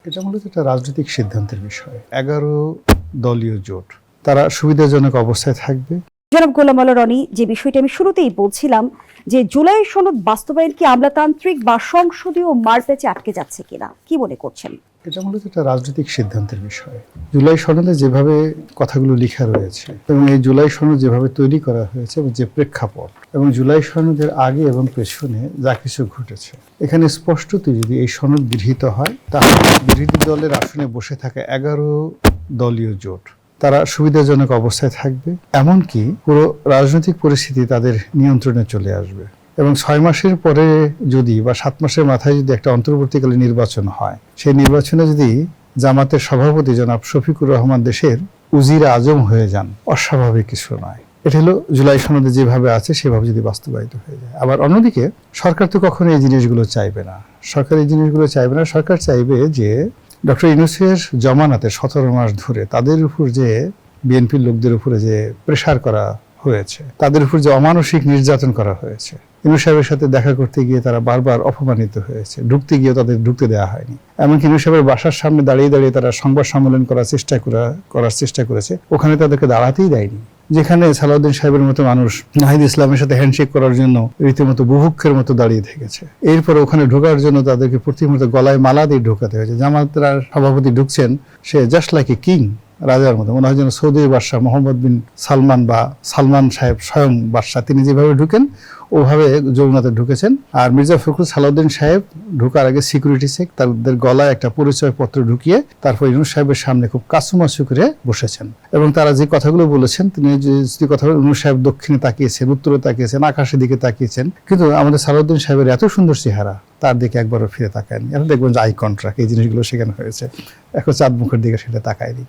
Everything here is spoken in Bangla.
এটা মূলত একটা রাজনৈতিক সিদ্ধান্তের বিষয়। 11 দলীয় জোট, তারা সুবিধাজনক অবস্থায় থাকবে। জনাব গোলাম আলা রনি, যে বিষয়টি আমি শুরুতেই বলছিলাম যে জুলাই সনদ বাস্তবায়ন কি আমলাতান্ত্রিক বা সংসদীয় মারপ্যাচে আটকে যাচ্ছে কিনা, কি মনে করছেন? এটা মূলত একটা রাজনৈতিক সিদ্ধান্তের বিষয়। জুলাই সনদে যেভাবে কথাগুলো লেখা রয়েছে এবং এই জুলাই সনদ যেভাবে তৈরি করা হয়েছে এবং যে প্রেক্ষাপট এবং জুলাই সনদের আগে এবং পেছনে যা কিছু ঘটেছে, এখানে স্পষ্টতই যদি এই সনদ গৃহীত হয় তাহলে বিরোধী দলের আসনে বসে থাকা 11 দলীয় জোট তারা সুবিধাজনক অবস্থায় থাকবে, এমনকি পুরো রাজনৈতিক পরিস্থিতি তাদের নিয়ন্ত্রণে চলে আসবে। এবং 6 মাসের পরে যদি বা 7 মাসের মাথায় যদি একটা অন্তর্বর্তীকালীন নির্বাচন হয়, সেই নির্বাচনে যদি জামাতের সভাপতি জনাব শফিকুর রহমান দেশের উজির আজম হয়ে যান, অস্বাভাবিক কিছু নয়। এটা হলো জুলাই সনদে যেভাবে আছে সেভাবে যদি বাস্তবায়িত হয়ে যায়। আবার অন্যদিকে সরকার তো কখনো এই জিনিসগুলো চাইবে না। সরকার এই জিনিসগুলো চাইবে না। সরকার চাইবে যে ডক্টর ইউনূসের জমানাতে 17 মাস ধরে তাদের উপর যে বিএনপির লোকদের উপরে যে প্রেসার করা হয়েছে, তাদের উপর যে অমানসিক নির্যাতন করা হয়েছে, ইউনূস সাহেবের সাথে দেখা করতে গিয়ে তারা বারবার অপমানিত হয়েছে, ঢুকতে গিয়ে তাদের ঢুকতে দেওয়া হয়নি। এমনকি ইউনূস সাহেবের বাসার সামনে দাঁড়িয়ে দাঁড়িয়ে তারা সংবাদ সম্মেলন করার চেষ্টা করেছে, ওখানে তাদেরকে দাঁড়াতেই দেয়নি। যেখানে সালাউদ্দিন সাহেবের মতো মানুষ নাহিদ ইসলামের সাথে হ্যান্ডশেক করার জন্য রীতিমতো বুভুক্ষের মতো দাঁড়িয়ে থেকেছে, এরপরে ওখানে ঢোকার জন্য তাদেরকে প্রতিমুহূর্তে গলায় মালা দিয়ে ঢোকাতে হয়েছে। জামাতের সভাপতি ঢুকছেন, সে জাস্ট লাইক এ কিং, রাজার মতো, মনে হয় যেন সৌদি বাদশাহ মোহাম্মদ বিন সালমান বা সালমান সাহেব স্বয়ং বাদশাহ, তিনি যেভাবে ঢুকেন ওভাবে যমুনাতে ঢুকেছেন। আর মির্জা ফখরুল সালাউদ্দিন সাহেব ঢোকার আগে সিকিউরিটি চেক, তাদের গলায় একটা পরিচয় পত্র ঢুকিয়ে তারপর ইউনূস সাহেবের সামনে খুব কাছুমাছু করে বসেছেন। এবং তারা যে কথাগুলো বলেছেন, তিনি যে কথাগুলো, ইউনূস সাহেব দক্ষিণে তাকিয়েছেন, উত্তরে তাকিয়েছেন, আকাশের দিকে তাকিয়েছেন, কিন্তু আমাদের সালাউদ্দিন সাহেবের এত সুন্দর চেহারা, তার দিকে একবারও ফিরে তাকায়নি। এখন দেখবেন যে আই কন্ট্রাক্ট, এই জিনিসগুলো শেখানো হয়েছে, এখন চাঁদ মুখের দিকে সেটা তাকায়নি।